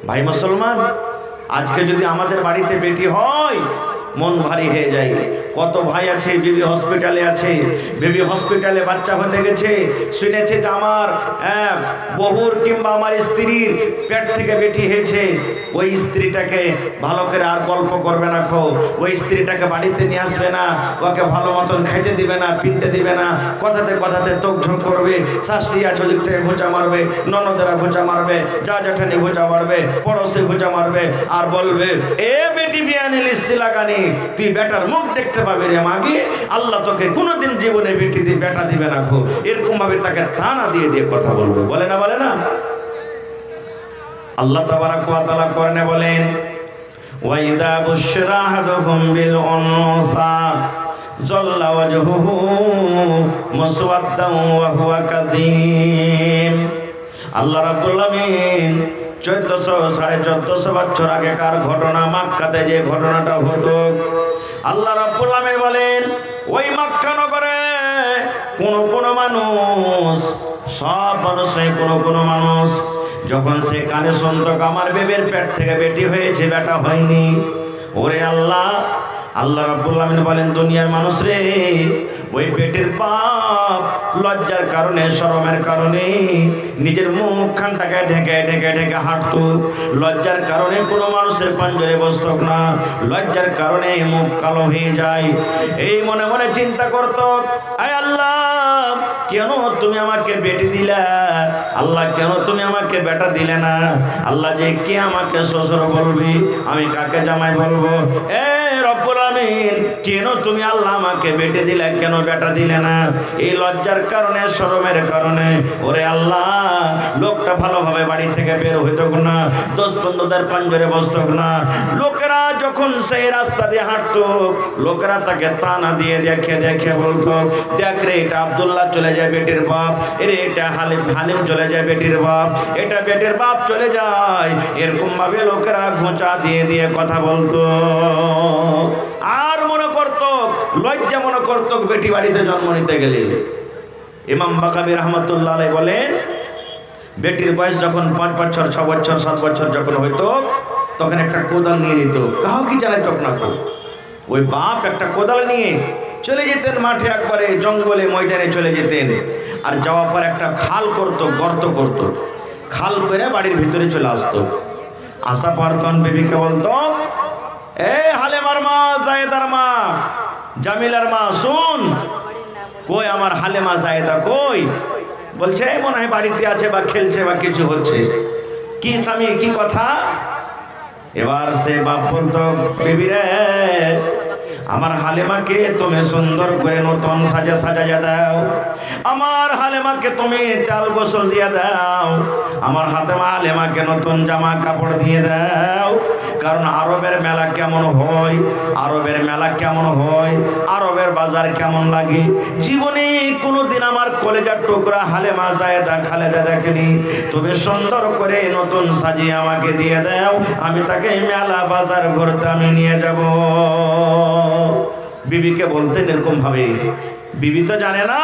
ভাই মুসলমান, আজকে যদি আমাদের বাড়িতে বেটি হয় মন ভারী হয়ে যায়। কত ভাই আছে বেবি হসপিটালে আছে, বেবি হসপিটালে বাচ্চা হতে গেছে, শুনেছে যে আমার বহুর কিংবা আমার স্ত্রীর পেট থেকে বেটি হয়েছে। ওই স্ত্রীটাকে ভালো করে আর গল্প করবে না, ওই স্ত্রীটাকে বাড়িতে নিয়ে আসবে না, ওকে ভালো মতন খেতে দিবে না, পিনতে দিবে না, কথাতে কথাতে তোকঝোক করবে। শাশুড়ি আছে ওদিক থেকে ঘোঁচা মারবে, ননদেরা ঘোঁচা মারবে, যা জ্যাঠানি ঘোঁচা মারবে, পড়োশি ঘোঁচা মারবে, আর বলবে এ বেটি বিয়ানি লিসি লাগানি, তুই বেটার মুখ দেখতে পাবি রে মাগি, আল্লাহ তোকে কোনোদিন জীবনে বেটি দিয়ে বেটা দিবে না। এরকম ভাবে তাকে তানা দিয়ে দিয়ে কথা বলবে, বলে না বলে না? আল্লাহ তাবারাক ওয়া তাআলা কোরআনে বলেন, ওয়া ইযা বুশিরা আহাদুহুম বিল উনসা যাল্লা ওয়াজহুহু মুসওয়াদ্দান ওয়া হুয়া কাযীম। আল্লাহ রাব্বুল আলামিন 1400-1450 বছর আগেকার ঘটনা, মক্কাতে যে ঘটনাটা হতো, আল্লাহ রাব্বুল আলামিন বলেন ওই মক্কা নগরে কোন মানুষ, সব মানুষই কোন মানুষ যখন সে কানে শুনতো আমার বেবের পেট থেকে বেটি হয়েছে, বেটা হয়নি, ওরে আল্লাহ রাব্বুল আলামিন বলেন দুনিয়ার মানুষ রে, ওই পেটের বাপ লজ্জার কারণে, শরমের কারণে নিজের মুখখানটাকে ঢেকে ঢেকে ঢেকে হাঁটতো। লজ্জার কারণে কোনো মানুষের পাঞ্জরে বসত না, লজ্জার কারণে মুখ কালো হয়ে যায়। এই মনে মনে চিন্তা করতো, আয় আল্লাহ কেন তুমি আমাকে বেটি দিলা, আল্লাহ কেন তুমি আমাকে বেটা দিলে না, আল্লাহ যে কে আমাকে শ্বশুর বলবি, আমি কাকে জামাই বলবো, এ রব্বুল আলামিন কেন তুমি আল্লাহ আমাকে বেটে দিলে, কেন বেটা দিলে না? এই লজ্জার কারণে, শরমের কারণে ওরে আল্লাহ লোকটা ভালোভাবে বাড়ি থেকে বের হইতো না, দোস্ত বন্ধুদের পাঞ্জরে বসত না। লোকেরা যখন সেই রাস্তা দিয়ে হাঁটতো, লোকেরা তাকে তানা দিয়ে দেখে দেখে বলতো, দেখ রে এটা আব্দুল্লাহ চলে যায় বেটির বাপ, এরে এটা হালিম চলে যায় বেটির বাপ, এটা বেটির বাপ চলে যায়। এরকম ভাবে লোকেরা ঘোঁচা দিয়ে দিয়ে কথা বলতো, আর মনে করত, লজ্জা মনে করত বেটি বাড়িতে জন্ম নিতে গেলে। ইমাম বাকাবি রহমতুল্লাহ আলাইহি বলেন, বেটির বয়স যখন 5 বছর 6 বছর 7 বছর যখন হইতো, তখন একটা কোদাল নিয়ে নিত, কাউ কি জানে তখন না, ওই বাপ একটা কোদাল নিয়ে চলে যেতেন মাঠে, একবারে জঙ্গলে ময়দানে চলে যেতেন, আর যাওয়ার পর একটা খাল করত, গর্ত করত, খাল করে বাড়ির ভিতরে চলে আসতো। আসা পর তখন বিবিকে বলতো, এ হালেমার মা, জায়েদার মা, জামিলার মা, শুন, কই আমার হালেমা জায়েদা কই? বলছে মনে হয় বাড়িতে আছে বা খেলছে বা কিছু হচ্ছে। কি স্বামী, কি কথা? এবার সে বাপ বলতো, বিবি রে আমার হালেমাকে তুমি সুন্দর করে নতুন সাজা দাও, আমার হালেমাকে তুমি তেল গোসল দিয়ে দাও, আমার হালেমাকে নতুন জামা কাপড় দিয়ে দাও। কারণ আরবের মেলা কেমন হয়, আরবের মেলা কেমন হয়, আরবের বাজার কেমন লাগে, জীবনে কোনোদিন আমার কলেজার টুকরা হালেমা জায়েদা খালেদা দেখেনি। তুমি সুন্দর করে নতুন সাজিয়ে আমাকে দিয়ে দাও, আমি তাকে মেলা বাজার ঘুরতে আমি নিয়ে যাব। বিবিকে বলতেন এরকম ভাবে। বিবি তো জানে না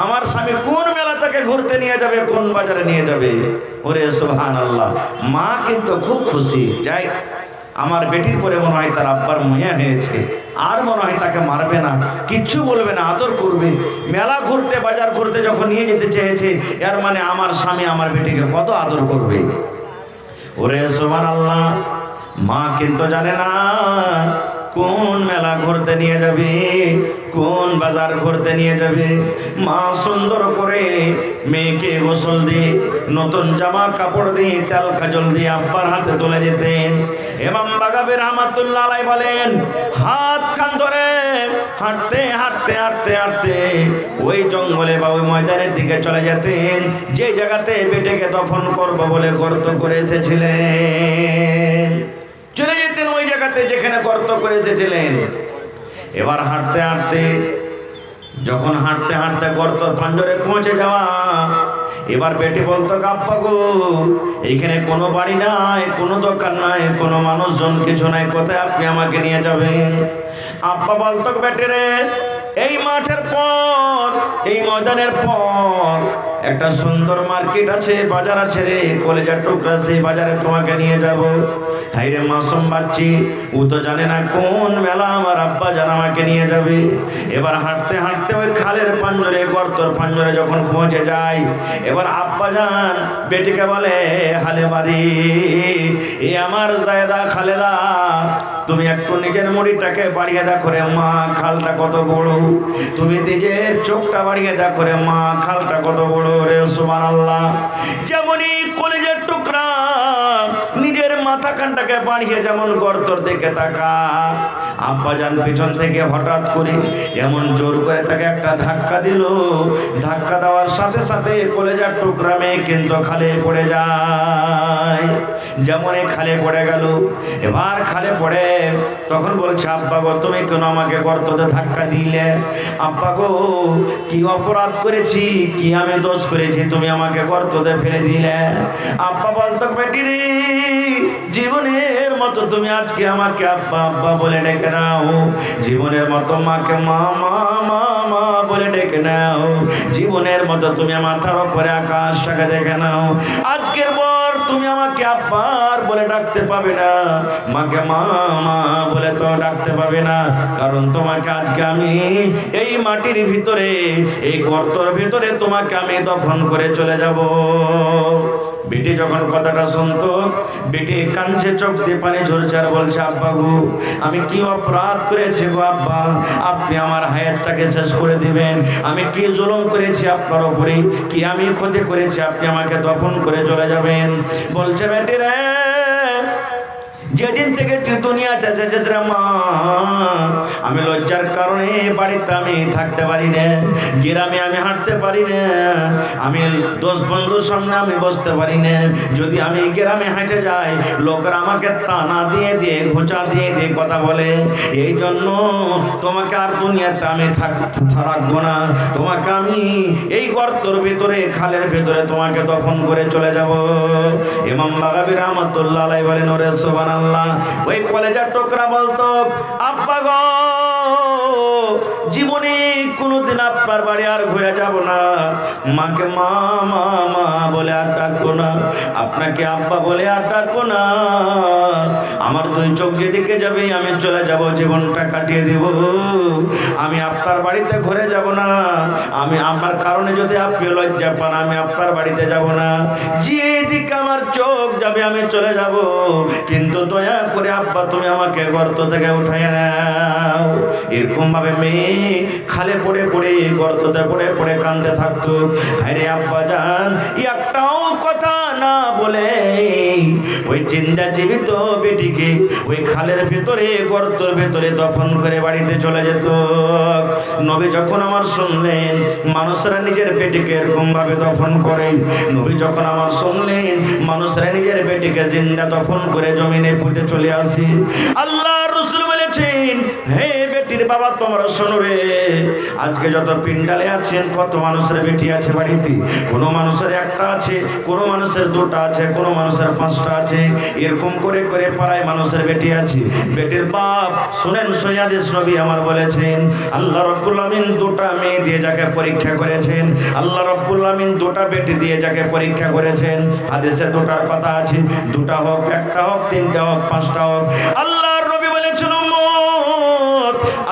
আমার স্বামী কোন মেলা তাকে ঘুরতে নিয়ে যাবে, কোন বাজারে নিয়ে যাবে। ওরে সুবহানাল্লাহ, মা কিন্তু খুব খুশি, যাই আমার বেটির পরে মনে হয় তার আব্বার মায়া হয়েছে, আর মনে হয় তাকে মারবে না, কিচ্ছু বলবে না, আদর করবে। মেলা ঘুরতে, বাজার ঘুরতে যখন নিয়ে যেতে চেয়েছে, এর মানে আমার স্বামী আমার বেটিকে কত আদর করবে। ওরে সুবহানাল্লাহ, মা কিন্তু জানে না কোন মেলা ঘুরতে নিয়ে যাবে, কোন বাজার ঘুরতে নিয়ে যাবে। মা সুন্দর করে মেয়েকে গোসল দিয়ে, নতুন জামা কাপড় দিয়ে, তেল কাজল দিয়ে আব্বার হাতে তুলে দিতেন। ইমাম বাকাবি রহমাতুল্লাহ আলাইহি বলেন, হাত খান ধরে হাঁটতে হাঁটতে হাঁটতে হাঁটতে ওই জঙ্গলে বা ওই ময়দানের দিকে চলে যেতেন, যে জায়গাতে বেটেকে দফন করব বলে গর্ত করে এসেছিলেন। চলে যেতেন ওই জায়গাতে যেখানে গর্ত করে এসেছিলেন। এবার হাঁটতে হাঁটতে, যখন হাঁটতে হাঁটতে গর্তর পাঞ্জরে পৌঁছে যাওয়া, এবার বেটি বলতো, আব্বা গো এইখানে কোনো বাড়ি নাই, কোনো দোকান নাই, কোনো মানুষজন কিছু নাই, কোথায় আপনি আমাকে নিয়ে যাবেন? আব্বা বলতো, বেটি রে এই মাঠের পর, এই ময়দানের পর একটা সুন্দর মার্কেট আছে, বাজার আছে রে, কলেজার টুকরা, সেই বাজারে তোমাকে নিয়ে যাব। হাই রে মাসুম বাচ্চি, ও তো জানে না কোন মেলা আমার আব্বা জান আমাকে নিয়ে যাবে। এবার হাঁটতে হাঁটতে ওই খালের পাঞ্জরে, গর্তর পাঞ্জরে যখন পৌঁছে যায়, এবার আব্বা জান বেটিকে বলে, হালে বাড়ি এ আমার জায়দা খালেদা, তুমি একটু নিজের মুড়িটাকে বাড়িয়ে দেখো রে মা, খালটা কত বড়। তুমি নিজের চোখটা বাড়িয়ে দেখো রে মা, খালটা কত বড় রে। সুবহানাল্লাহ। যেমনই কলেজের টুকরা নিজের মাথা কানটাকে বাড়িয়ে যেমন গর্তর দিকে তাকা, আব্বাজান পিছন থেকে হঠাৎ করে এমন জোর করে তাকে একটা ধাক্কা দিল। ধাক্কা দেওয়ার সাথে সাথে কলেজার টুকরা মেয়ে কিন্তু খালে পড়ে যায়। যেমনই খালে পড়ে গেল, এবার খালে পড়ে তখন বলছে, আব্বা গো তুমি কেন আমাকে গর্ততে ধাক্কা দিলে? আব্বা গো কি অপরাধ করেছি, কি আমি দোষ করেছি তুমি আমাকে গর্ততে ফেলে দিলে? আব্বা বলতো, বেটি রে, জীবনের মতো তুমি আজকে আমাকে আব্বা আব্বা বলে ডেকে নাও, জীবনের মতো মাকে মা মা মা মা বলে ডেকে নাও, জীবনের মতো তুমি মাথার উপরে আকাশটাকে দেখে নাও। আজকের পর তুমি আমাকে আব্বার বলে ডাকতে পাবে না, মাকে মা মা বলে তো ডাকতে পাবে না, কারণ তোমাকে আজকে আমি এই মাটির ভিতরে, এই গর্তর ভিতরে তোমাকে আমি দফন করে চলে যাব। বেটি যখন কথাটা শুনতো, বেটি কাঁদছে, চোখ দিয়ে পানি ঝরছে, আর বলছে, আব্বা গো আমি কি অপরাধ করেছি গো আব্বা, আপনি আমার হায়াতটাকে শেষ করে দিবেন? আমি কি জুলুম করেছি আপনার উপরে, কি আমি ক্ষতি করেছি, আপনি আমাকে দফন করে চলে যাবেন? বলছে, বেটি রে, যেদিন থেকে তুই দুনিয়াতে এসেছিস রে মা, আমি লজ্জার কারণে বাড়িতে আমি থাকতে পারি না, গ্রামে আমি হাঁটতে পারি না, আমি 10 বন্ধুর সামনে আমি বসতে পারি না। যদি আমি গ্রামে হেঁটে যাই, লোকরা আমাকে টানা দিয়ে দিয়ে, ঘুচা দিয়ে দিয়ে কথা বলে। এই জন্য তোমাকে আর দুনিয়াতে আমি থাকবো না, তোমাকে আমি এই গর্তর ভিতরে, খালের ভিতরে তোমাকে দফন করে চলে যাব। ইমাম বাগাবী রাহমাতুল্লাহ আলাইহি বলেন, ওরে সুবহানাল্লাহ। ওই কলেজার টুকরা বলতো, আব্বা গো জীবনে কোনোদিন আপনার বাড়ি আর ঘুরে যাব না, মাকে মা মা মা বলে আর ডাকবো না, আপনাকে আব্বা বলে আর ডাকবো না। আমার 2 চোখ যেদিকে যাবে আমি চলে যাব, জীবনটা কাটিয়ে দেব। আমি আপনার বাড়িতে ঘুরে যাব না, আমি আমার কারণে যদি আপনি লজ্জা পান, আমি আপনার বাড়িতে যাব না। যেদিকে আমার চোখ যাবে আমি চলে যাব, কিন্তু দয়া করে আব্বা তুমি আমাকে গর্ত থেকে উঠাইয়া নাও। এরকম ভাবে মেয়ে খালে পড়ে পড়ে, গর্ততে পড়ে পড়ে কাঁদতে থাকতো। আরে আব্বা জান একটাও কথা না বলে ওই জিন্দা জীবিত বেটিকে ওই খালের ভিতরে, গর্তের ভিতরে দফন করে বাড়িতে চলে যেত। নবী যখন আমার শুনলেন মানুষরা নিজের বেটিকে এরকম ভাবে দফন করে, নবী যখন আমার শুনলেন মানুষরা নিজের বেটিকে জিন্দা দফন করে জমিনে পুঁতে চলে আসে, আল্লাহ রাসূল বলেছেন, হে বেটির বাবা তোমরা শোনো রে, আজকে যত পিন্ডালে আছেন, কত মানুষের বেটি আছে বাড়িতে, কোন মানুষের একটা আছে, কোন মানুষের 2টা আছে, কোন মানুষের 5টা আছে, এরকম করে করে পাড়ায় মানুষের বেটি আছে। বেটির বাপ শুনেন, সৈয়দ নবী আমার বলেছেন, আল্লাহ রাব্বুল আমিন 2টা মেয়ে দিয়ে যাকে পরীক্ষা করেছেন, আল্লাহ রাব্বুল আমিন 2টা বেটি দিয়ে যাকে পরীক্ষা করেছেন, হাদিসে 2টার কথা আছে, 2টা হোক, 1টা হোক, 3টা হোক, 5টা হোক, আল্লাহর নবী বলেছেন,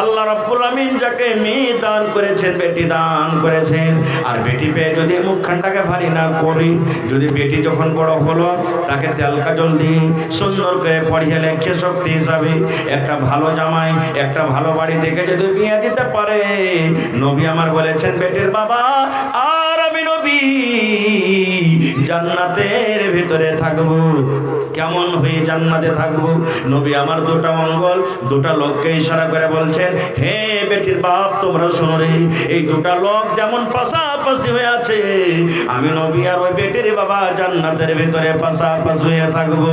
আল্লাহ রাব্বুল আমিন যাকে মেয়ে দান করেছেন, বেটি দান করেছেন, আর বেটি পেয়ে যদি মুখখানটাকে ভারী না করি, যদি বেটি যখন বড় হলো তাকে তেল কাজল দিয়ে সুন্দর করে পড়িয়ে লেখে শক্তি হিসাবে একটা ভালো জামাই, একটা ভালো বাড়ি দেখে যদি বিয়ে দিতে পারে, নবী আমার বলেছেন, বেটির বাবা আর আমি নবী জান্নাতের ভিতরে থাকবো। কেমন হয়ে জান্নাতে থাকবো? নবী আমার 2টা মঙ্গল, 2টা লোককে ইশারা করে বলছেন, হে বেটির বাপ তোমরা শোনো রে, এই 2টা লোক যেমন পাশাপাশি হয়ে আছে, আমি নবী আর ওই বেটির বাবা জান্নাতের ভিতরে পাশাপাশি হয়ে থাকবো।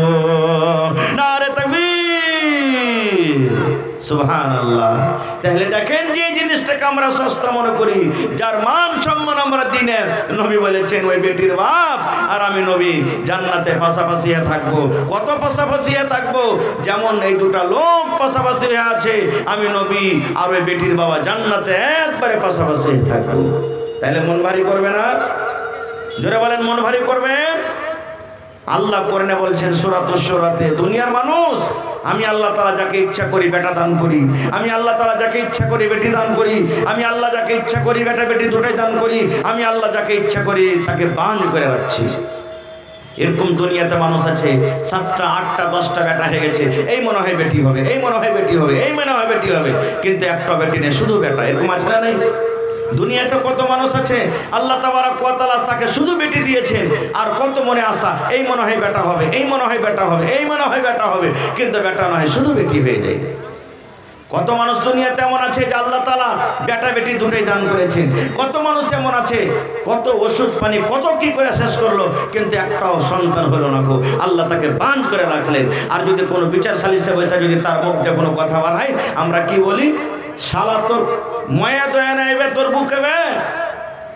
নারে তাকবীর, সুবহানাল্লাহ। তাহলে দেখেন যে জিনিসটাকে আমরা সস্তা মনে করি, যার মান সম্মান আমরা দিনে, নবী বলেছেন ওই বেটির বাপ আর আমি নবী জান্নাতে পাশাপাশি থাকবো। কত পাশাপাশি থাকবো? যেমন এই 2টা লোক পাশাপাশি আছে, আমি নবী আর ওই বেটির বাবা জান্নাতে একবারে পাশাপাশি থাকবো। তাহলে মন ভারী করবে না? জোরে বলেন মন ভারী করবেন। আল্লাহ কোরআনে বলছেন সূরাতুশ শূরাতে, দুনিয়ার মানুষ, আমি আল্লাহ তাআলা যাকে ইচ্ছা করি বেটা দান করি, আমি আল্লাহ তাআলা যাকে ইচ্ছা করি বেটি দান করি, আমি আল্লাহ যাকে ইচ্ছা করি বেটা বেটি দুটোই দান করি, আমি আল্লাহ যাকে ইচ্ছা করি তাকে বাঁধ করে রাখছি। এরকম দুনিয়াতে মানুষ আছে 7টা 8টা 10টা বেটা হয়ে গেছে, এই মনে হয় বেটি হবে, এই মনে হয় বেটি হবে, এই মনে হয় বেটি হবে, কিন্তু একটা বেটি নেই, শুধু বেটা। এরকম আছে না নাই? দুনিয়াতে কত মানুষ আছে আল্লাহ তাবারক ওয়া তাআলা তাকে শুধু বেটি দিয়েছেন, আর কত মনে আশা, এই মনে হয় বেটা হবে, এই মনে হয় বেটা হবে, এই মনে হয় বেটা হবে, কিন্তু বেটা নয়, শুধু বেটি হয়ে যায়। কত মানুষ দুনিয়াতে এমন আছে যে আল্লাহ তাআলা বেটা বেটি দুটোই দান করেছেন। কত মানুষ এমন আছে কত ওষুধ পানি কত কি করে শেষ করলো, কিন্তু একটাও সন্তান হলো না গো, আল্লাহ তাকে বাঁধ করে রাখলেন। আর যদি কোনো বিচার সালিসে বসে যদি তার মুখে কোনো কথা বার হয়, আমরা কি বলি? শালা তোর ময়া দয়া নাইবে তোর বুকে বে,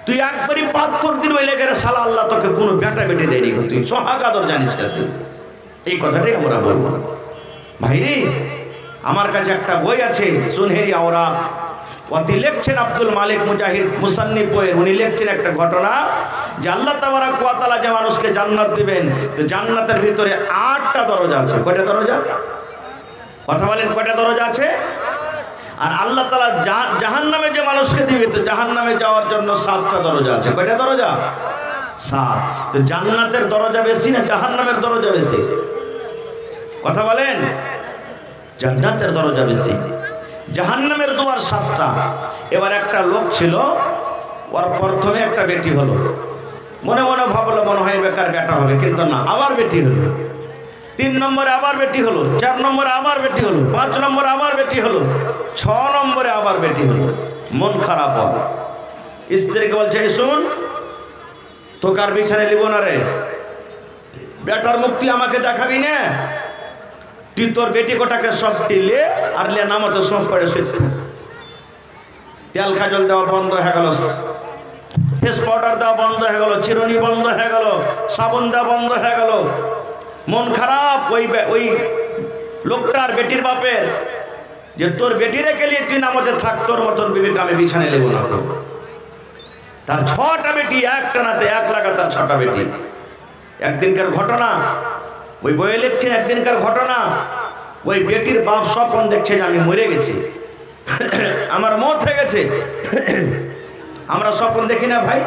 তুই একবারই ৭২ দিন হইলে গেলে শালা আল্লাহ তোকে কোনো বেটা বেটি দেয়নি, তুই সোহাগাদর জানিস না তুই। এই কথাটাই আমরা বলবো। ভাইরে, আমার কাছে একটা বই আছে সুনহেরি আওরাক, ওতে লিখছেন আব্দুল মালিক মুজাহিদ মুসান্নিফ বইয়ের, উনি লিখছেন একটা ঘটনা যে আল্লাহ তাবারক ওয়া তাআলা যে মানুষকে জান্নাত দিবেন, তো জান্নাতের ভিতরে 8টা দরজা আছে। কয়টা দরজা? কথা বলেন, কয়টা দরজা আছে? আর আল্লাহ তাআলা জাহান্নামে যে মানুষকে দিবে, তো জাহান্নামে যাওয়ার জন্য 7টা দরজা আছে। কয়টা দরজা? 7। তো জান্নাতের দরজা বেশি না জাহান্নামের দরজা বেশি? কথা বলেন। জান্নাতের দরজা বেশি, জাহান্নামের দুয়ার 7টা। এবার একটা লোক ছিল, ওর প্রথমে একটা বেটি হলো, মনে মনে ভাবলো মনে হয় বেকার বেটা হবে, কিন্তু না, আবার বেটি হলো। 3 নম্বরে আবার বেটি হলো, 4 নম্বরে আবার বেটি হলো, 5 নম্বরে আবার বেটি হলো, 6 নম্বরে আবার বেটি হলো। মন খারাপ হয়, স্ত্রীকে বলছে, এই শোন, তোকে আর বিছানায় লিব না রে, বেটার মুখ তুই আমাকে দেখাবি না, তুই তোর বেটি কোটাকে সব টিলে আর লে নামতে সব পড়ে সত্য। তেল খাজল দেওয়া বন্ধ হয়ে গেল, ফেস পাউডার দেওয়া বন্ধ হয়ে গেল, চিরুনি বন্ধ হয়ে গেল, সাবুন দেওয়া বন্ধ হয়ে গেল। মন খারাপ ওই লোকটার বেটির বাপের, যে তোর বেটি রেখে নিয়ে তুই নামতে থাক, তোর মতন বিবেক আমি বিছানে নেব না। তার 6টা বেটি, একটা নাতে এক লাগাতার 6টা বেটি। একদিনকার ঘটনা ওই বইয়ে লিখছেন, একদিনকার ঘটনা, ওই বেটির বাপ স্বপ্ন দেখছে যে আমি মরে গেছি, আমার মত হয়ে গেছে। আমরা স্বপ্ন দেখি না ভাই?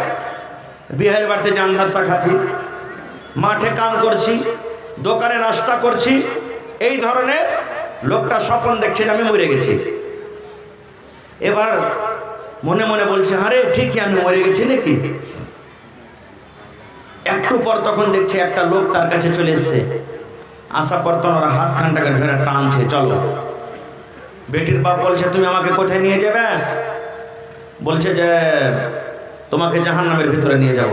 বিয়ের বাড়িতে জানদারসা খাচ্ছি, মাঠে কাম করছি, দোকানে নাস্তা করছি, এই ধরনের লোকটা স্বপ্ন দেখছে যে আমি মরে গেছি। এবার মনে মনে বলছে, আরে ঠিকই আমি মরে গেছি নাকি। একটু পর তখন দেখছে একটা লোক তার কাছে চলে এসছে, আসা পর তোমরা হাত খানটাকে ধরে টানছে, চলো। বেটির বাপ বলছে, তুমি আমাকে কোথায় নিয়ে যাবে? বলছে যে তোমাকে জাহান্নামের ভিতরে নিয়ে যাব।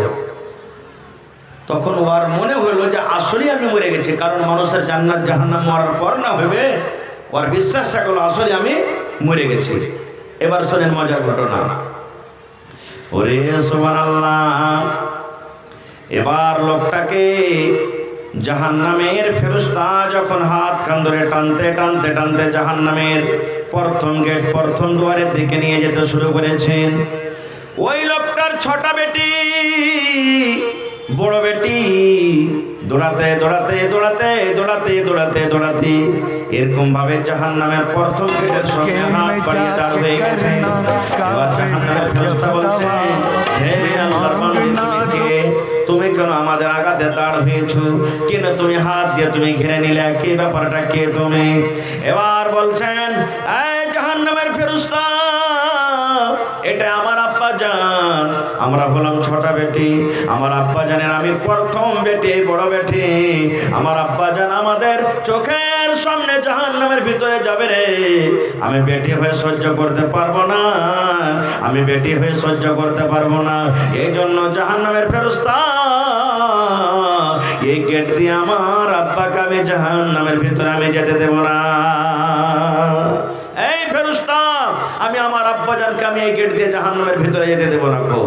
তখন ওর মনে হইল যে আসলেই আমি মরে গেছি, কারণ মানুষের জান্নাত জাহান্নাম মরার পর না হবে, ওর বিশ্বাস থাকলো আসলে আমি মরে গেছি। এবার শোনেন মজার ঘটনা। ওরে সুবহানাল্লাহ, এবার লোকটাকে জাহান্নামের ফেরেশতা যখন হাত কান ধরে টানতে টানতে টানতে জাহান্নামের প্রথম গেট, প্রথম দুয়ারের দিকে নিয়ে যেতে শুরু করেছেন, ওই লোকটার 6টা বেটি, বড় বেটি দৌড়াতে দৌড়াতে দৌড়াতে দৌড়াতে দৌড়াতে দৌড়াতে এরকম ভাবে জাহান্নামের প্রথম গেটের সামনে হাত বাড়িয়ে দাঁড় হয়ে গেছে। এবার জাহান্নামের ফেরেশতা বলছে, হে আল্লাহর বান্দি, তুমি কে? তুমি কেন আমাদের আগাতে দাঁড় হয়েছো? কেন তুমি হাত দিয়ে তুমি ঘিরে নিলে? কি ব্যাপারটা, কে তুমি? এবার বলছেন, এই জাহান্নামের ফেরেশতা, এটা আমার আব্বা জান, আমরা হলাম 6টা বেটি, আমার আব্বা জানেন আমি প্রথম বেটি, বড় বেটি। আমার আব্বা জান আমাদের চোখের সামনে জাহান্নামের ভিতরে যাবে রে, আমি বেটি হয়ে সহ্য করতে পারবো না, আমি বেটি হয়ে সহ্য করতে পারবো না। এই জন্য জাহান্নামের ফেরেশতা এই গেট দিয়ে আমার আব্বাকে আমি জাহান্নামের ভিতরে আমি যেতে দেব না। এই ফেরেশতা, আমি আমার আব্বাজানকে আমি এই গেট দিয়ে জাহান্নামের ভিতরে যেতে দেব না। কো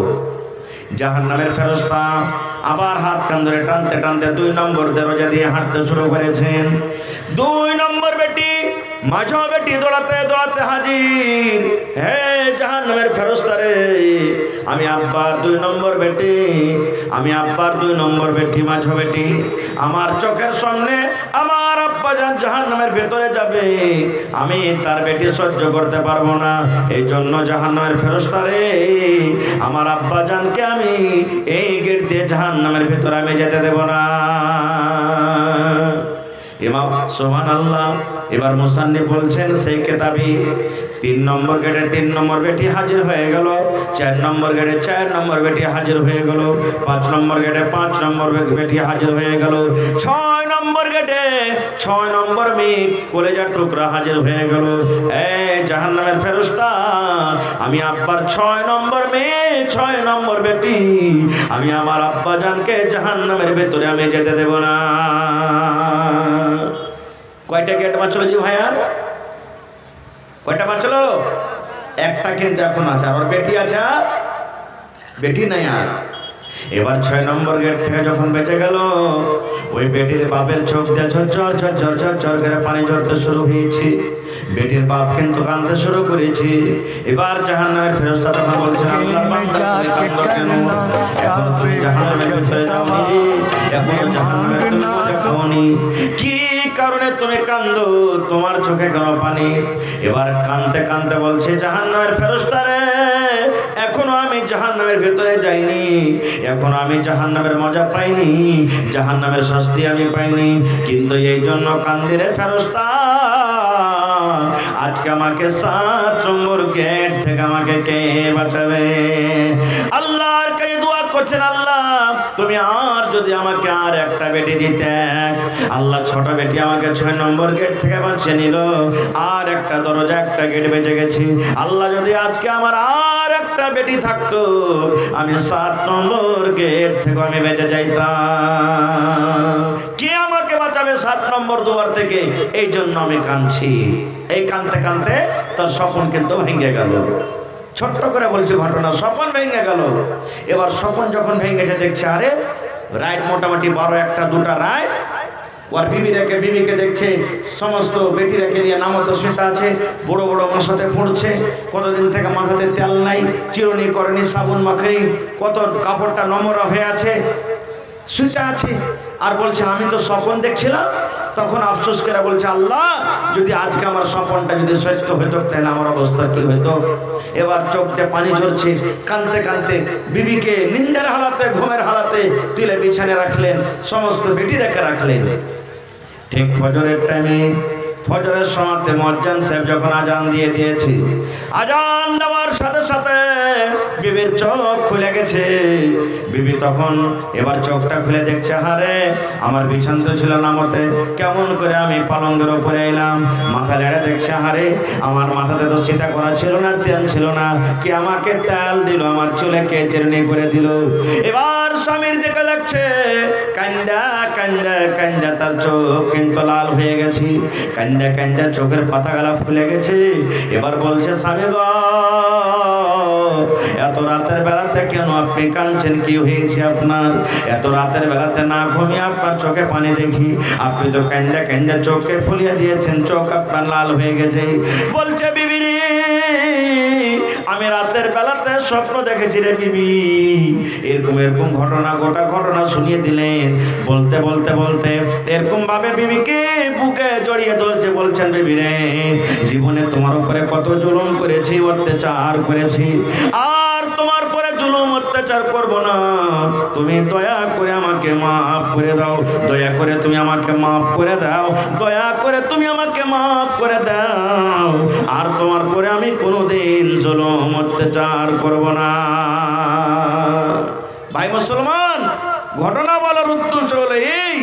জাহান্নামের ফেরেশতা আবার হাত কান ধরে টানতে টানতে 2 নম্বর দরজা দিয়ে হাঁটতে শুরু করেছেন। 2 নম্বর বেটি মাঝো বেটি দৌড়াতে দৌড়াতে হাজির। হে জাহান্নামের ফেরেশতা রে, আমি আব্বার 2 নম্বর বেটি, আমি আব্বার 2 নম্বর বেটি, মাঝো বেটি। আমার চোখের সামনে আমার আব্বা জান জাহান্নামের ভেতরে যাবে, আমি তার বেটি সহ্য করতে পারবো না। এই জন্য জাহান্নামের ফেরেশতা রে, আমার আব্বা জানকে আমি এই গেট দিয়ে জাহান্নামের ভেতরে আমি যেতে দেব না। ইমাম সুবহানাল্লাহ। এবার মুসান্নিফ বলছেন সেই কেতাবি 3 নম্বর গেটে 3 নম্বর বেটি হাজির হয়ে গেল, 4 নম্বর গেটে 4 নম্বর বেটি হাজির হয়ে গেল, 5 নম্বর গেটে 5 নম্বর বেটি হাজির হয়ে গেল, 6 নম্বর গেটে 6 নম্বর মেয়ে কলেজার টুকরা হাজির হয়ে গেল। এই জাহান্নামের ফেরেশতা, আমি আব্বার 6 নম্বর মেয়ে 6 নম্বর বেটি, আমি আমার আব্বা জানকে জাহান্নামের ভেতরে আমি যেতে দেব না। কয়টা গেট বাঁচলো জি ভাইয়া? কয়টা বাঁচলো? একটা কিন্তু এখন আছে, আর ওর বেটি আছে, বেটি নাই আর। এবার 6 নম্বর গেট থেকে যখন বেঁচে গেল, ওই বেটির বাপের চোখ দিয়ে ঝরঝর ঝরঝর ঝরঝর করে পানি ঝরতে শুরু হয়েছে। বেটির বাপ কিন্তু কাঁদতে শুরু করেছে। এবার জাহান্নামের ফেরেশতা তখন বলছেন, আল্লাহর বান্দা তুমি কাঁদো কেন? এখন তুমি জাহান্নামের ভিতরে যাওনি, এখন জাহান্নামের তুমি মজা খাওনি, কি কারণে তুমি কাঁদো? তোমার চোখে কেন পানি? এবার কাঁদতে কাঁদতে বলছে, জাহান্নামের ফেরেশতা রে, এখনো আমি জাহান্নামের ভেতরে যাইনি, এখনো আমি জাহান্নামের মজা পাইনি, জাহান্নামের শাস্তি আমি পাইনি, কিন্তু এই জন্য কান্দি রে ফেরেশতা। আজকে আমাকে 7 নম্বর গেট থেকে আমাকে কে বাঁচাবে? আল্লাহর কাছে দোয়া করছেন, আল্লাহ তুমি আর যদি আমাকে আর একটা বেটি দিতে। আল্লাহ ছোট বেটি আমাকে 6 নম্বর গেট থেকে বাঁচিয়ে নিল, আর একটা দরজা একটা গেট বেঁচে গেছি। আল্লাহ যদি আজকে আমার আর একটা বেটি থাকতো, আমি 7 নম্বর গেট থেকে আমি বেঁচে যাইতাম। কে আমাকে বাঁচাবে 7 নম্বর দুয়ার থেকে? এই জন্য আমি কাঁদছি। এই কাঁদতে কাঁদতে তার স্বপ্ন কিন্তু ভেঙে গেল। ছোট্ট করে বলছি ঘটনা, স্বপ্ন ভেঙে গেল। এবার স্বপ্ন যখন ভেঙেছে দেখছে, আরে রাত মোটামুটি 12, 1, 2টা রাত। ওর বিবিকে দেখছে সমস্ত বেটি রেখে নিয়ে নামতো শুতে আছে, বড় বড় মশাতে ফুঁড়ছে, কতদিন থেকে মাথাতে তেল নাই, চিরুনি করেনি, সাবুন মাখেনি, কত কাপড়টা নোংরা হয়ে আছে, শুতে আছে। আর বলছে আমি তো স্বপ্ন দেখছিলাম। তখন আফসোস করে বলছে, আল্লাহ যদি আজকে আমার স্বপ্নটা যদি সত্য হইতো, তাহলে আমার অবস্থা কি হইতো? এবার চোখ দিয়ে পানি ঝরছে, কাঁদতে কাঁদতে বিবিকে নিন্দার হালাতে, ঘুমের হালাতে তুলে বিছানে রাখলেন, সমস্ত বেটি রেখে রাখলেন। ঠিক ফজরের টাইমে, ফজরের সময়তে মুয়াজ্জিন সাহেব যখন আজান দিয়ে দিয়েছে, আজান দেওয়ার সাথে সাথে বিবির চোখ খুলে গেছে। বিবি তখন এবার চোখটা খুলে দেখছে, হারে আমার বিছান তো ছিল নামতে, কেমন করে আমি পালঙ্গের উপরে এলাম? মাথা লেড়ে দেখছে, হারে আমার মাথাতে তো সেটা করা ছিল না, তেল ছিল না, কে আমাকে তেল দিল? আমার চুলে কে চিরুনি করে দিল? এবার স্বামীর দিকে দেখছে, কান্দা কান্দা কান্দা তার চোখ কিন্তু লাল হয়ে গেছে, কান্দা কান্দা চোখের পাতাগুলা ফুলে গেছে। এবার বলছে, স্বামী গো, এত রাতের বেলাতে কেন আপনি কাঁদছেন? কি হয়েছে আপনার? এত রাতের বেলাতে না ঘুমিয়ে আপনার চোখে পানি দেখি, আপনি তো কান্দা কান্দা চোখে ফুলিয়ে দিয়েছেন, চোখ আপনার লাল হয়ে গেছে। বলছে, বিবি রে, আমি রাতের বেলাতে স্বপ্ন দেখেছি রে বিবি। এরকম এরকম ঘটনা, গোটা ঘটনা শুনিয়ে দিলেন। বলতে বলতে বলতে এরকম ভাবে বিবিকে বুকে জড়িয়ে ধরছে, বলছেন, বিবি রে, জীবনে তোমার উপরে কত জুলুম করেছি, অত্যাচার করেছি, আর তোমার পরে জুলুম অত্যাচার করব না। তুমি দয়া করে আমাকে মাফ করে দাও, দয়া করে তুমি আমাকে মাফ করে দাও, দয়া করে তুমি আমাকে মাফ করে দাও, আর তোমার পরে আমি কোনোদিন জুলুম অত্যাচার করব না। ভাই মুসলমান, ঘটনা বলার উদ্দেশ্য হলো এই,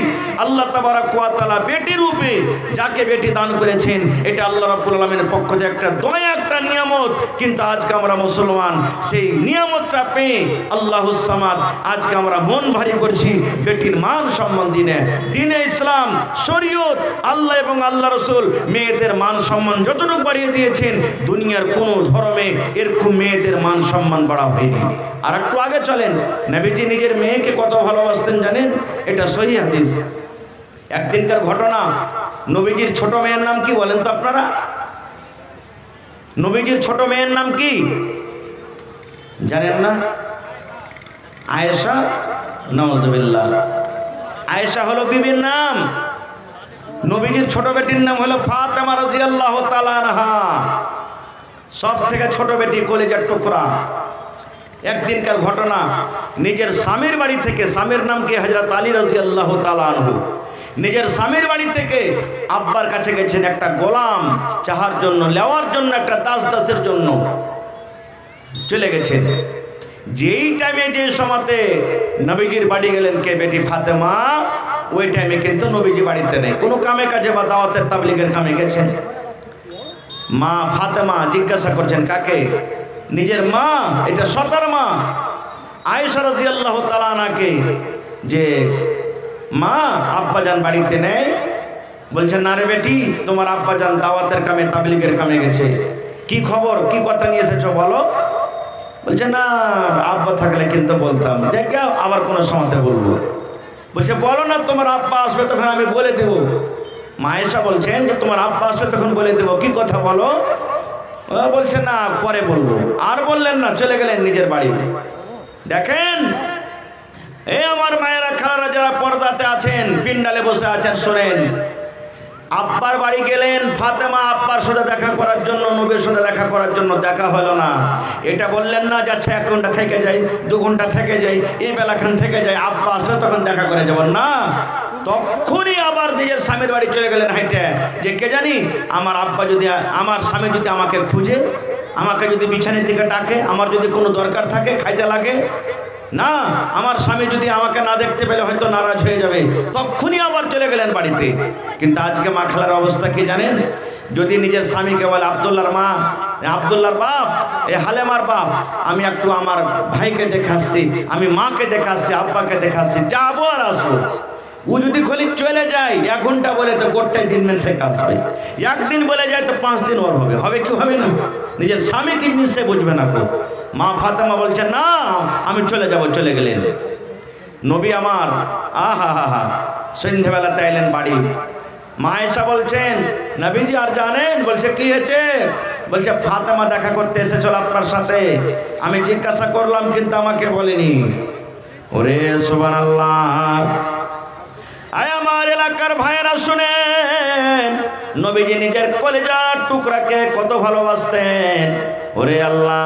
আল্লাহ তাবারক ওয়া তাআলা বেটি রূপে যাকে বেটি দান করেছেন, এটা আল্লাহ রাব্বুল আলামিনের পক্ষ থেকে একটা দয়া, একটা নিয়ামত। কিন্তু আজকে আমরা মুসলমান সেই নিয়ামতটা পেয়ে আল্লাহুস সামাদ, আজকে আমরা মন ভারী করছি বেটির মান সম্মান দিনে। দিনে ইসলাম, শরীয়ত, আল্লাহ এবং আল্লাহ রাসূল মেয়েদের মান সম্মান যতটুকু বাড়িয়ে দিয়েছেন, দুনিয়ার কোনো ধর্মে এরকম মেয়েদের মান সম্মান বাড়া হয়নি। আর একটু আগে চলেন, নবীজি নিজের মেয়েকে কত ভালোবাসতেন জানেন? এটা সহিহ হাদিস। একদিনকার ঘটনা। নবীজির ছোট মেয়ের নাম কি বলেন তো আপনারা? নবীজির ছোট মেয়ের নাম কি জানেন না? আয়েশা। নাউজুবিল্লাহ। আয়েশা হলো বিবির নাম। নবীজির ছোট বেটির নাম হলো ফাতেমা রাদিয়াল্লাহু তাআলা আনহা। সব থেকে ছোট বেটি, কলিজার টুকরা। একদিনকার ঘটনা, নিজের স্বামীর বাড়ি থেকে, স্বামীর নাম কি হযরত আলী রাদিয়াল্লাহু তাআলা আনহু, নিজের স্বামীর বাড়ি থেকে আব্বার কাছে গেছেন একটা গোলাম চাহার জন্য, নেওয়ার জন্য, একটা দাসের জন্য চলে গেছেন। যেই টাইমে, যে সময়তে নবীজির বাড়ি গেলেন কে? বেটি ফাতেমা। ওই টাইমে কিন্তু নবীজি বাড়িতে নেই, কোনো কামে কাজে বা দাওয়াতের তাবলীগের কামে গেছেন। মা ফাতেমা জিজ্ঞাসা করছেন কাকে? নিজের মা, এটা সতার মা আয়েশা রাদিয়াল্লাহু তাআলা আনহাকে, যে মা আব্বাজান বাড়িতে নেই। বলছেন না রে বেটি, তোমার আব্বাজান দাওয়াতের কামে, তাবলীগের কামে গেছে। কি খবর, কি কথা নিয়ে এসেছো বলো? বলছে না, আব্বা থাকলে কিন্তু বলতাম, যে কেউ আবার কোনো সময়তে বলবো। বলছে বলো না, তোমার আব্বা আসবে তখন আমি বলে দেব। মা আয়েশা বলছেন যে তোমার আব্বা আসবে তখন বলে দেব, কি কথা বলো? বলছে না, পরে বলবো। আর বললেন না, চলে গেলেন নিজের বাড়ি। দেখেন, এই আমার মায়েরা, খালারা, যারা পর্দাতে আছেন, পিন্ডালে বসে আছেন, শোনেন। আব্বার বাড়ি গেলেন ফাতেমা আব্বার সাথে দেখা করার জন্য, নবীর সাথে দেখা করার জন্য। দেখা হলো না। এটা বললেন না যাচ্ছে 1 ঘন্টা থেকে যাই, 2 ঘন্টা থেকে যাই, এই বেলাখান থেকে যাই, আব্বা আসবে তখন দেখা করে যাব না। তখনই আবার নিজের স্বামীর বাড়ি চলে গেলেন হাইটে, যে কে জানি আমার আব্বা যদি, আমার স্বামী যদি আমাকে খুঁজে, আমাকে যদি বিছানার দিকে ডাকে, আমার যদি কোনো দরকার থাকে, খাইতে লাগে না, আমার স্বামী যদি আমাকে না দেখতে পেলে হয়তো নারাজ হয়ে যাবে। তখনই আবার চলে গেলেন বাড়িতে। কিন্তু আজকে মা খালার অবস্থা কি জানেন? যদি নিজের স্বামীকে বলে, আব্দুল্লাহর মা, আব্দুল্লাহর বাপ, এ হালেমার বাপ, আমি একটু আমার ভাইকে দেখে আসছি, আমি মাকে দেখে আসছি, আব্বাকে দেখে আসছি, যাবো আর আসবো। ও যদি খালি চলে যায় 1 ঘন্টা বলে, তো গোটাই দিন থেকে আসবে। 1 দিন বলে যায় তো 5 দিন ওর হবে। হবে কি হবে না? নিজের স্বামী কি জিনিস সে বুঝবে না। মা ফাতেমা বলছেন না, আমি চলে যাব। চলে গেলেন নবী আমার। আহা হা হা, সন্ধ্যাবেলাতে এলেন বাড়ি। মা আয়েশা বলছেন, নবীজি আর জানেন? বলছে কি হয়েছে? বলছে ফাতেমা দেখা করতে এসেছিল আপনার সাথে। আমি জিজ্ঞাসা করলাম কিন্তু আমাকে বলেনি। ওরে সুবহানাল্লাহ। আয় আমার এলাকার ভাইয়েরা শুনেন, নবীজি নিজের কলিজার টুকরাকে কত ভালোবাসতেন। ওরে আল্লাহ,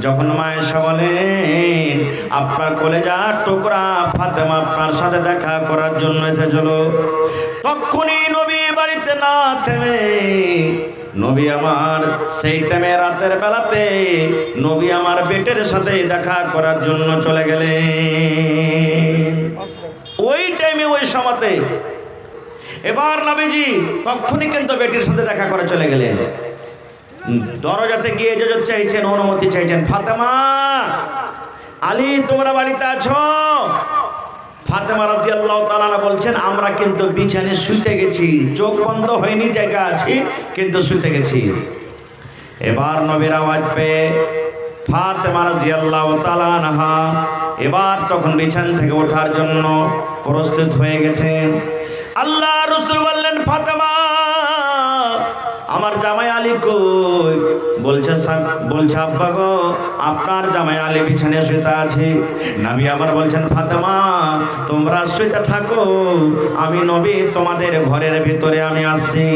যখন মা আয়েশা বলেন আপনার কলিজার টুকরা ফাতেমা আপনার সাথে দেখা করার জন্য এসেছিল, তখনই নবী বাড়িতে না থেমে, নবী আমার সেই টাইমে, রাতের বেলাতে নবী আমার বেটের সাথে দেখা করার জন্য চলে গেলেন। ওই টাইমে, ওই সময়তে এবার নবীজি তখনই কিন্তু বেটির সাথে দেখা করে চলে গেলেন। দরজাতে গিয়ে ইজাজত চাইছেন, অনুমতি চাইছেন, ফাতেমা, আলী তোমরা বাড়িতে আছো? ফাতেমা রাদিয়াল্লাহু তাআলা বলছেন, আমরা কিন্তু বিছানায় শুতে গেছি, চোখ বন্ধ হয়নি, জায়গা আছি, কিন্তু শুতে গেছি। এবার নবীর আওয়াজ পেয়ে ফাতেমা রাদিয়াল্লাহু তাআলা আনহা এবার তখন বিছানা থেকে ওঠার জন্য প্রস্তুত হয়ে গেছেন। আল্লাহ রাসূল বললেন, ফাতেমা, আমার জামাই আলী কই? বলছে আব্বা গো, আপনার জামাই আলী বিছানায় শুতে আছে। নবী আবার বলছেন, ফাতেমা তোমরা শুতে থাকো, আমি নবী তোমাদের ঘরের ভিতরে আমি আসছি।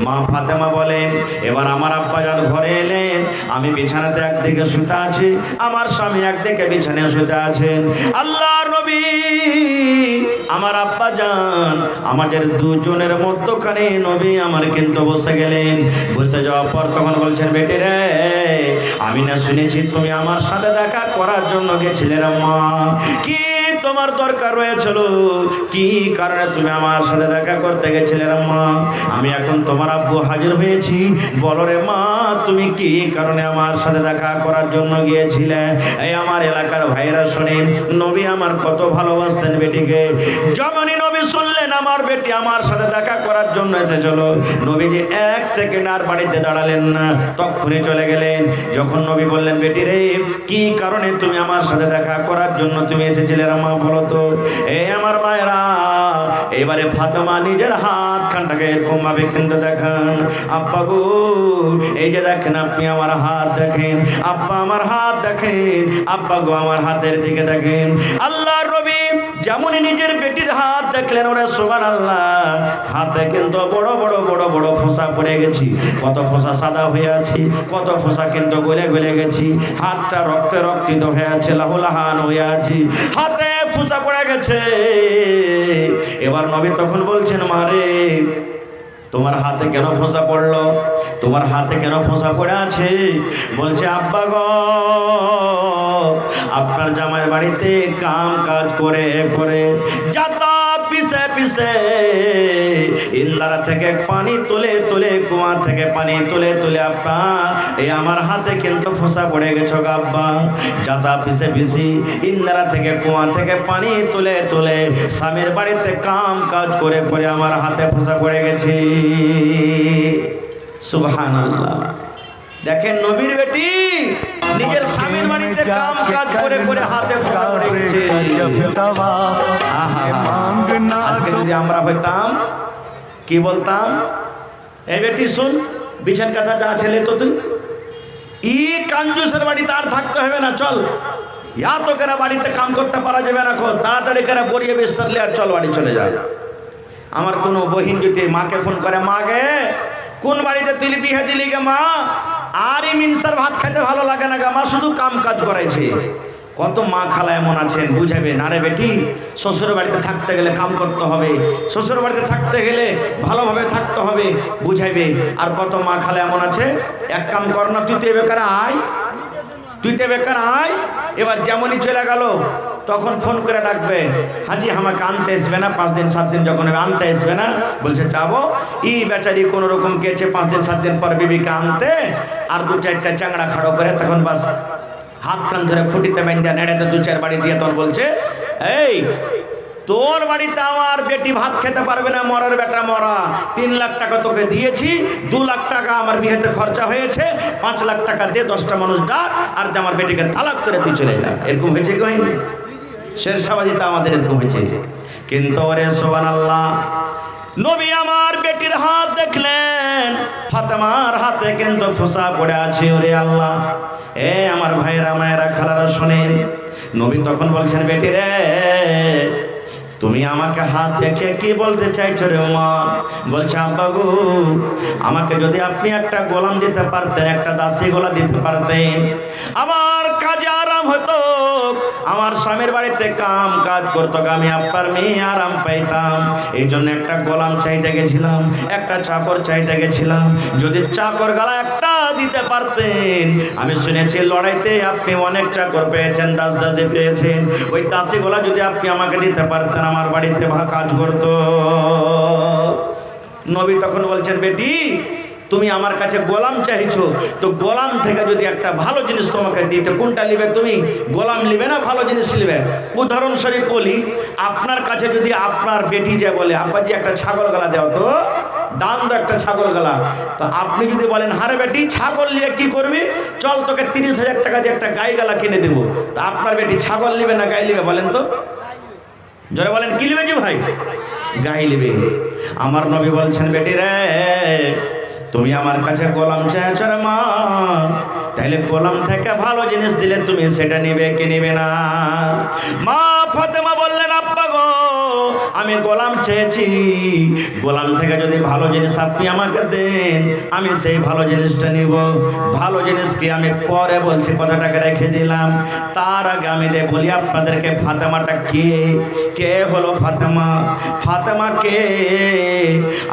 মা ফাতেমা বলেন, এবার আমার আব্বাজান ঘরে এলেন, আমি বিছানাতে একদিকে শুতে আছি, আমার স্বামী একদিকে বিছানায় শুতে আছেন। আল্লাহর নবী আমার আব্বাজান আমাদের দুজনের মধ্যখানে নবী আমার কিন্তু বসে গেলেন। বসে যাওয়ার পর তখন বলছেন, বেটি রে, আমি না শুনেছি তুমি আমার সাথে দেখা করার জন্য গেছিলে রে মা, কি তোমার দরকার রয়েছিল, কি কারণে তুমি আমার সাথে দেখা করতে গেছিলে রে মা? আমি এখন তোমার আব্বু হাজির হয়েছি, বলো রে মা, তুমি কি কারণে আমার সাথে দেখা করার জন্য গিয়েছিলে? এই আমার এলাকার ভাইয়েরা শোনেন, নবী আমার কত ভালোবাসতেন বেটিকে। যখনই নবী শুনলেন আমার বেটি আমার সাথে দেখা করার জন্য এসেছিল, নবীজি 1 সেকেন্ড আর বাড়িতে দাঁড়ালেন না, তখনই চলে গেলেন। যখন নবী বললেন, বেটি রে, কি কারণে তুমি আমার সাথে দেখা করার জন্য তুমি এসেছিলে রে মা? বলো তো? আমার মায়েরা, এবারে ফাতেমা নিজের হাত খানটাকে এরকম ভাবে কিন্তু দেখান, আব্বা গো এই যে দেখেন আপনি আমার হাত দেখেন, আব্বা আমার হাত দেখেন, আব্বা গো আমার হাতের দিকে দেখেন। আল্লাহর নবী যেমনই নিজের বেটির হাত দেখলেন, ওরে সুবহানাল্লাহ, হাতে কিন্তু বড় বড় বড় বড় ফোঁসা পড়ে গেছি, কত ফোঁসা সাদা হয়ে আছে, কত ফোঁসা কিন্তু গলে গলে গেছি, হাতটা রক্তে রক্তিত হয়ে আছে, লাহুলাহান হয়ে আছে, হাতে ফোঁসা পড়ে গেছে। এবার নবী তখন বলছেন, মারে তোমার হাতে কেন ফোঁসা পড়লো, তোমার হাতে কেন ফোঁসা পড়ে আছে? বলছে, আব্বা গো আপনার জামাইয়ের বাড়িতে কাম কাজ করে করে যাতা পিছে পিছে ইন্দারা থেকে পানি তুলে তুলে, কুয়া থেকে পানি তুলে তুলে আপনার এই আমার হাতে কিন্তু ফোঁসা পড়ে গেছো আব্বা। যাতা পিছে পিছি ইন্দারা থেকে কুয়া থেকে পানি তুলে তুলে স্বামীর বাড়িতে কাম কাজ করে করে আমার হাতে ফোঁসা পড়ে গেছে। সুবহানাল্লাহ। দেখেন নবীর বেটি নিজের স্বামীর বাড়িতে কাম কাজ করে করে হাতে ফোঁসা পড়ে গেছে। আজকে যদি আমরা হইতাম কি বলতাম, এই বেটি শুন, বিছান কথা যা ছেলে তো তুই ই কাঞ্জুসের বাড়িতে আর থাকতে হবে না, চল ইয়া তো কেনা বাড়িতে কাম করতে পারা যাবে না, খো তাড়াতাড়ি কেনা গড়িয়ে বেসারলে আর চল বাড়ি চলে যায়। আমার কোনো বহিন যদি মাকে ফোন করে, মা গে কোন বাড়িতে তুই বিয়ে দিলি গে মা, আর এই মিনসার ভাত খাইতে ভালো লাগে না গে মা, শুধু কাম কাজ করাইছে। কত মা খালা এমন আছেন বুঝাবেন, আরে বেটি শ্বশুর বাড়িতে থাকতে গেলে কাম করতে হবে, শ্বশুর বাড়িতে থাকতে গেলে ভালোভাবে থাকতে হবে বুঝাইবে। আর কত মা খালা এমন আছে, এক কাম কর না, তুই তো বেকার আয়, তুই তো বেকার আয়। এবার যেমনই চলে গেল তখন ফোন করে ডাকবে, হাজি আমাকে আনতে আসবে না, 5 দিন 7 দিন যখন আনতে আসবে না, বলছে যাবো। ই বেচারি কোনো রকম গেছে 5 দিন 7 দিন পর বিবিকে আনতে, আর 2-4টা চাংড়া খাড়ো করে তখন বাস হাত কান ধরে খুঁটিতে বেঁধে নেড়েতে 2-4 বাড়ি দিয়ে তখন বলছে, এই তোর বাড়িতে আমার বেটি ভাত খেতে পারবে না, মরার বেটা মরা, 3 লাখ টাকা তোকে দিয়েছি, 2 লাখ টাকা আমার বিয়েতে খরচা হয়েছে, 5 লাখ টাকা দিয়ে 10টা মানুষ ডাক, আর আমার বেটিকে তালাক করে তুই চলে যা। এরকম হয়েছে কি হয়নি? শেরশাবাজিতে আমাদের এরকম হয়েছে। কিন্তু ওরে সুবহানাল্লাহ, নবী আমার বেটির হাত দেখলেন, ফাতেমার হাতে কিন্তু ফোঁসা পড়ে আছে। ওরে আল্লাহ, এ আমার ভাইরা মায়েরা খালারা শোনেন, নবী তখন বলছেন, বেটি রে তুমি আমাকে হাত দেখে কি বলতে চাইছো রে মা? বলছে, আব্বা গো আমাকে যদি আপনি একটা গোলাম দিতে পারতেন, একটা দাসী গোলা দিতে পারতেন, আমার কাজে আরাম হতো, আমার স্বামীর বাড়িতে কাম কাজ করতো, আমি আপনার মেয়ে আরাম পাইতাম। এই জন্য একটা গোলাম চাইতে গেছিলাম, একটা চাকর চাইতে গেছিলাম, যদি চাকর গালা একটা দিতে পারতেন। আমি শুনেছি লড়াইতে আপনি অনেক চাকর পেয়েছেন, দাস দাসী পেয়েছেন, ওই দাসী গোলা যদি আপনি আমাকে দিতে পারতেন, আমার বাড়িতে কাজ করতো। নবী তখন বলছেন, বেটি তুমি আমার কাছে গোলাম চাইছো, তো গোলাম থেকে যদি একটা ভালো জিনিস তোমাকে দিতে, কোনটা নিবে তুমি? গোলাম নিবে না ভালো জিনিস নিবে? উদাহরণস্বরূপ বলি, আপনার কাছে যদি আপনার বেটি যে বলে, আব্বাজি একটা ছাগল গলা দাও তো, দাম তো একটা ছাগল গলা, তো আপনি যদি বলেন, হারে বেটি ছাগল নিয়ে কি করবি, চল তোকে 30,000 টাকা দিয়ে একটা গাই গলা কিনে দেবো, তা আপনার বেটি ছাগল নিবে না গাই নিবে বলেন তো? জোরে বলেন, কি নিবে যে ভাই? গাই নিবে। আমার নবী বলছেন, বেটি রে তুমি আমার কাছে গোলাম চাইছ রে মা, তাইলে গোলাম থেকে ভালো জিনিস দিলে তুমি সেটা নিবে কি নিবে না? মা ফাতেমা বললেন, আব্বা গো আমি গোলাম চেয়েছি, গোলাম থেকে যদি ভালো জিনিস আপনি আমাকে দেন, আমি সেই ভালো জিনিসটা নিব। ভালো জিনিস কি আমি পরে বলছি, কথাটাকে রেখে দিলাম। তার আগে আমি বলি আপনাদেরকে, ফাতেমাটা কে? কে হলো ফাতেমা? ফাতেমা কে?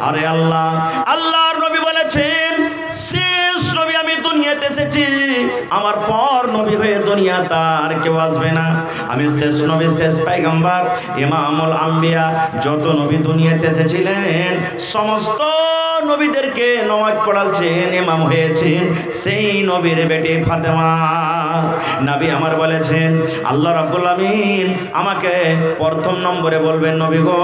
আরে আল্লাহ, আল্লাহর নবী বলেছেন, শেষ নবী আমি দুনিয়াতে এসেছি, আমার পর নবী হয়ে দুনিয়া তার কেউ আসবে না। আমি শেষ নবী, শেষ পয়গম্বর, ইমামুল আম্বিয়া। যত নবী দুনিয়াতে এসেছিলেন সমস্ত নবীদেরকে নামাজ পড়াচ্ছেন, ইমাম হয়েছেন সেই নবীর বেটি ফাতেমা। নবী আমার বলেছেন, আল্লাহ রাব্বুল আমিন আমাকে প্রথম নম্বরে বলবেন, নবী গো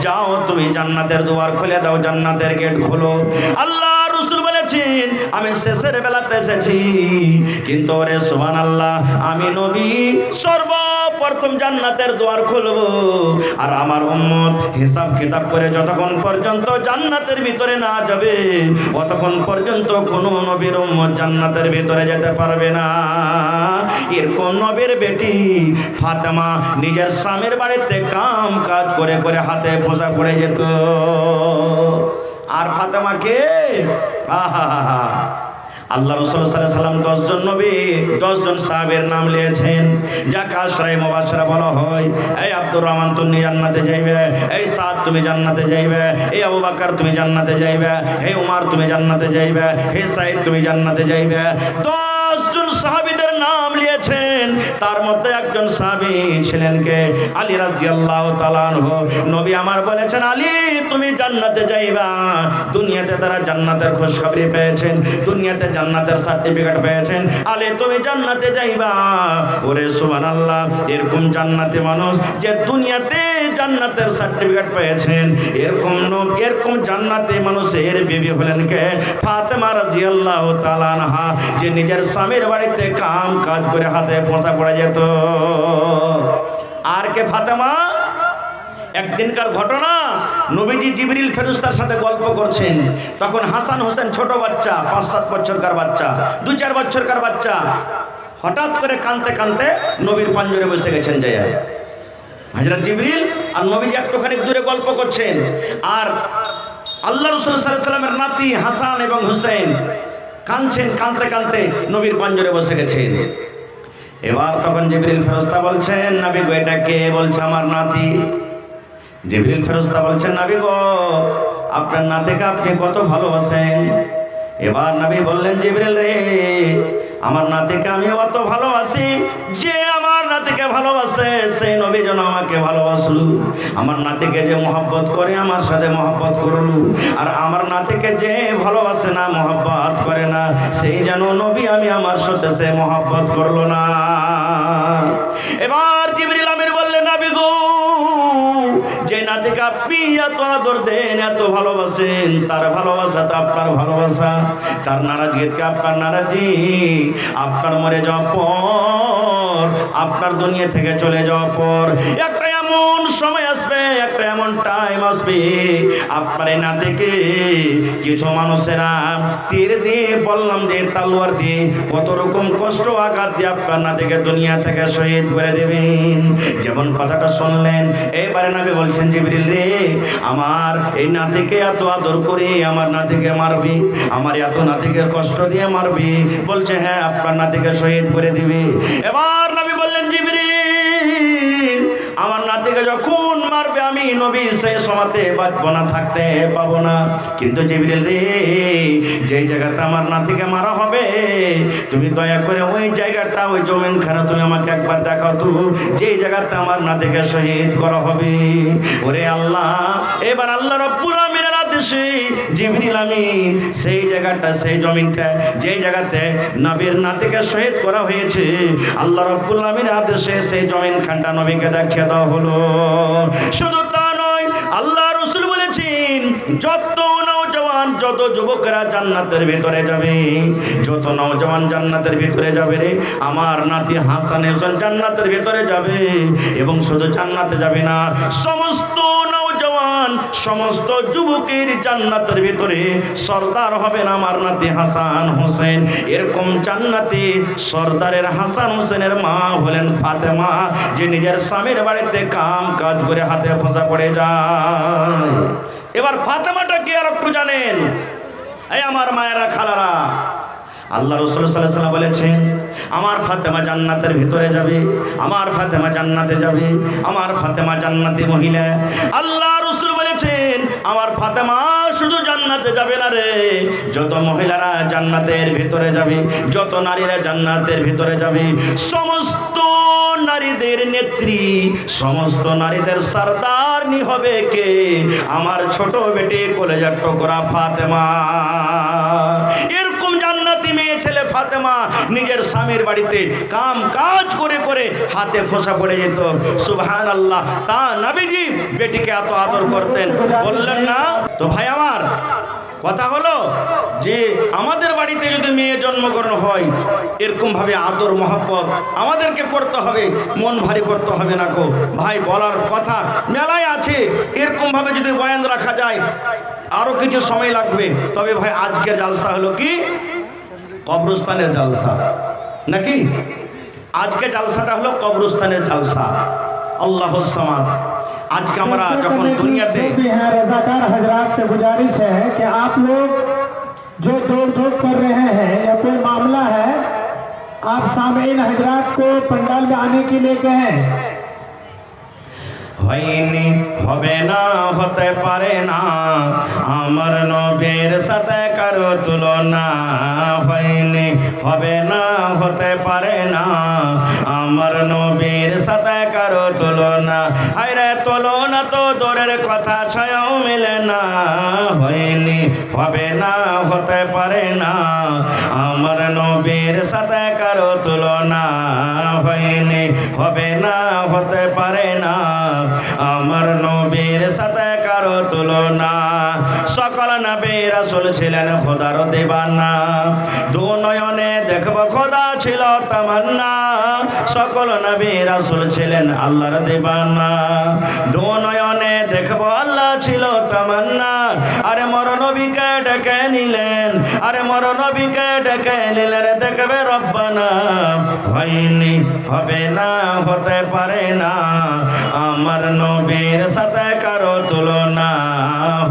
যাও তুমি জান্নাতের দুয়ার খুলে দাও, জান্নাতের গেট খোলো। আল্লাহ রাসূল বলেছেন, আমি শেষের বেলাতে এসেছি, কিন্তু ওরে সুবহানাল্লাহ আমি নবী সর্ব প্রথম জান্নাতের দুয়ার খুলব, আর আমার উম্মত হিসাব কিতাব করে যতক্ষণ পর্যন্ত জান্নাতের ভিতরে না যাবে ততক্ষণ পর্যন্ত কোনো নবীর উম্মত জান্নাতের ভিতরে যেতে পারবে না। এরকম নবীর বেটি ফাতেমা নিজের স্বামীর বাড়িতে কাম কাজ করে করে হাতে ফোঁসা পড়ে যেত। আর ফাতেমাকে আল্লাহ রাসূল সাল্লাল্লাহু আলাইহি সাল্লাম 10 জন নবী 10 জন সাহাবীর নাম লিয়েছেন, যাকে আশরায়ে মুবাশশিরা বলা হয়। এই আব্দুর রহমান তুমি জান্নাতে যাইবে, এই সাদ তুমি জান্নাতে যাইবে, এই আবু বকর তুমি জান্নাতে যাইবে, হে উমর তুমি জান্নাতে যাইবে, হে সাঈদ তুমি জান্নাতে যাইবে। 10 জন সাহাবীদের নাম লিয়েছেন। তার মধ্যে একজন সাহাবী ছিলেন কে? আলী রাদিয়াল্লাহু তাআলা আনহু। নবী আমার বলেছেন, আলী তুমি জান্নাতে যাইবা। দুনিয়াতে তারা জান্নাতের খুশখবরি পেয়েছেন, দুনিয়াতে জান্নাতের সার্টিফিকেট পেয়েছেন। আলী তুমি জান্নাতে যাইবা। ওরে সুবহানাল্লাহ, এরকম জান্নাতি মানুষ যে দুনিয়াতে জান্নাতের সার্টিফিকেট পেয়েছেন, এরকম জান্নাতি মানুষের বিবি হলেন কে? ফাতেমা রাদিয়াল্লাহু তাআলা আনহা, যে নিজের স্বামীর বাড়িতে কাম কাজ করে হাতে ফোঁসা পড়ে যেত। আর কে? ফাতেমা। একদিনকার ঘটনা, নবীজি জিবরিল ফেরেশতার সাথে গল্প করছেন। তখন হাসান হোসেন ছোট বাচ্চা, 5-7 বছরকার বাচ্চা, 2-4 বছরকার বাচ্চা, হঠাৎ করে কাঁদতে কাঁদতে নবীর পাঞ্জরে বসে গেছেন। যাইয়া হযরত জিবরিল আর নবীজি একটুখানি দূরে গল্প করছেন, আর আল্লাহ রাসূল সাল্লাল্লাহু আলাইহি সাল্লামের নাতি হাসান এবং হুসাইন কাঁদছেন, কাঁদতে কাঁদতে নবীর পাঞ্জরে বসে গেছেন। এবার তখন জিবরিল ফেরেশতা বলছেন, নবী গো এটা কে? বলছে আমার নাতি। জিবরিল ফেরেশতা বলছেন, নবী গো আপনার নাতিকে আপনি কত ভালোবাসেন। এবার নবী বললেন, জিবরিল রে আমার নাতিকে আমি অত ভালোবাসি, যে আমার নাতিকে ভালোবাসে সেই নবী যেন আমাকে ভালোবাসলো। আমার নাতিকে যে মহব্বত করে আমার সাথে মহব্বত করলো, আর আমার নাতিকে যে ভালোবাসে না, মহব্বত করে না, সেই যেন নবী আমি আমার সাথে সে মহব্বত করলো না। এবার জিবরিল আমির বললেন, নবী গো যে নাতিকে আপনি এত আদর দেন, এত ভালোবাসেন, তার ভালোবাসা তো আপনার ভালোবাসা, তার নারাজগিকে আপনার নারাজি। আপনার মরে যাওয়ার পর, আপনার দুনিয়া থেকে চলে যাওয়ার পর একটা এমন সময় আসবে, একটা এমন টাইম আসবে, আপনার এই নাতিকে কিছু মানুষেরা তীর দিয়ে, বললাম যে তালোয়ার দিয়ে, কত রকম কষ্ট আঘাত দিয়ে আপনার নাতিকে দুনিয়া থেকে শহীদ করে দেবেন। যেমন কথাটা শুনলেন, এবারে নবী বলছেন, জিবরিল রে আমার এই নাতিকে এত আদর করে আমার নাতিকে মারবি, আমার এত নাতিকে কষ্ট দিয়ে মারবি? বলছে হ্যাঁ, আপনার নাতিকে শহীদ করে দিবি। এবার নবী বললেন, জিবরিল আমার নাতিকে যখন মারবে আমি নবী সেই সময়তে বাঁচবো না, থাকতে পাবো না। কিন্তু জিবরিল রে যেই জায়গাতে আমার নাতিকে মারা হবে, তুমি দয়া করে ওই জায়গাটা, ওই জমিনখানা তুমি আমাকে একবার দেখাও তো, যেই জায়গাতে আমার নাতিকে শহীদ করা হবে। ওরে আল্লাহ, এবার আল্লাহ রাব্বুল আমিনের আদেশে জিবরিল আমিন সেই জায়গাটা, সেই জমিনটা, যেই জায়গাতে নবীর নাতিকে শহীদ করা হয়েছে, আল্লাহ রাব্বুল আমিনের আদেশে সেই জমিনখানটা নবীকে দেখিয়ে দেওয়া হলো। শুধু তা নয়, আল্লাহ রাসূল বলেছেন, যত নওজওয়ান, যত যুবকরা জান্নাতের ভিতরে যাবে, যত নওজওয়ান জান্নাতের ভিতরে যাবে রে, আমার নাতি হাসান হোসেন জান্নাতের ভিতরে যাবে। এবং শুধু জান্নাতে যাবে না, সমস্ত নওজওয়ান, সমস্ত যুবকের জান্নাতের ভিতরে সর্দার হবেন আমার নাতি হাসান হোসেন। এরকম জান্নাতি সর্দারের হাসান হোসেনের মা হলেন ফাতেমা, যে নিজের স্বামীর বাড়িতে কাম কাজ করে হাতে ফোঁসা পড়ে যায়। এবার ফাতেমাটা কি আর একটু জানেন? এই আমার মায়েরা, খালারা, আল্লাহ রাসূল সাল্লাল্লাহু আলাইহি ওয়াসাল্লাম বলেছেন, আমার ফাতেমা জান্নাতের ভিতরে যাবে, আমার ফাতেমা জান্নাতে যাবে, আমার ফাতেমা জান্নাতি মহিলা। আল্লাহ রাসূল বলেছেন, আমার ফাতেমা শুধু জান্নাতে যাবে না রে, যত মহিলারা জান্নাতের ভিতরে যাবে, যত নারীরা জান্নাতের ভিতরে যাবে, সমস্ত নারীদের নেত্রী, সমস্ত নারীদের সরদারনি হবে কে? আমার ছোট বেটি কলেজার টুকরা ফাতেমা। এরকম জান্নাতি মেয়ে ছেলে ফাতেমা নিজের স্বামীর বাড়িতে কাম কাজ করে করে হাতে ফোঁসা পড়ে যেত। সুবহানাল্লাহ। তা নবীজি বেটিকে এত আদর করতেন, বললেন না? তো ভাই আমার, কথা হলো যে আমাদের বাড়িতে যদি মেয়ে জন্মগ্রহণ হয় এরকমভাবে আদর মহব্বত আমাদেরকে করতে হবে, মন ভারী করতে হবে না গো ভাই। বলার কথা মেলায় আছে, এরকমভাবে যদি বয়ান রাখা যায় আরও কিছু সময় লাগবে। তবে ভাই আজকের জালসা হলো কি কবরস্থানের জালসা নাকি? আজকে জালসাটা হলো কবরস্থানের জালসা। আল্লাহুস সামাদ। আজকে আমরা যখন দুনিয়াতে रज़ाकार हजरात से गुजारिश है कि आप लोग जो दौड़ धूप कर रहे हैं या कोई मामला है, आप सामीन हजरात को पंडाल में आने के लिए कहें। হয়নি হবে না হতে পারে না আমার নবীর সাথে কারো তুলনা। হয়নি হবে না হতে পারে না আমার নবীর সাথে কারো তুলনা। হায়রে তুলনা তো দূরের কথা, ছায়াও মিলে না। হয়নি হবে না হতে পারে না আমার নবীর সাথে কারো তুলনা। হয়নি হবে না হতে পারে না আমার নবীর সাথে কারো তুলনা। সকল নবী রাসূল ছিলেন খোদার দিবানা, দু নয়নে দেখব খোদা ছিল তামান্না। সকল নবী রাসূল ছিলেন আল্লাহর দিবানা, দু নয়নে দেখব আল্লাহ ছিল তামান্না। আরে মর নবীকে ডেকে নিলেন, আরে মর নবীকে ডেকে নিলেন দেখবে রব্বানা। হয়নি হবে না হতে পারে না আমার নবীর সাথে কারো তুলনা।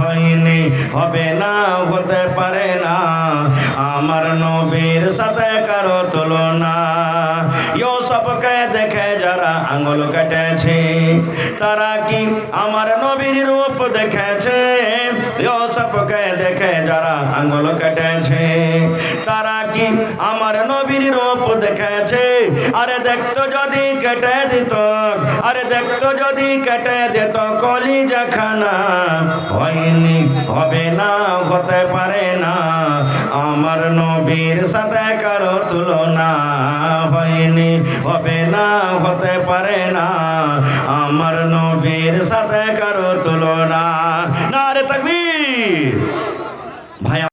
হয়নি হবে না হতে পারে না আমার নবীর সাথে কারো তুলনা। ইউসুফকে দেখে যারা আঙ্গুল কেটেছে তারা কি আমার নবীর রূপ দেখেছে? ইউসুফকে দেখে যারা আঙ্গুল কেটেছে তারা কি আমার নবীর রূপ দেখেছে? আরে দেখতো যদি কেটে দিত, আরে দেখতো যদি কেটে দিত কলিজা খানা। হয়নি হবে না হতে পারে না আমার নবীর সাথে কারো তুলনা। হয়নি হবে না হতে পারে না আমার নবীর সাথে কারো তুলনা। নারে তাকবীর।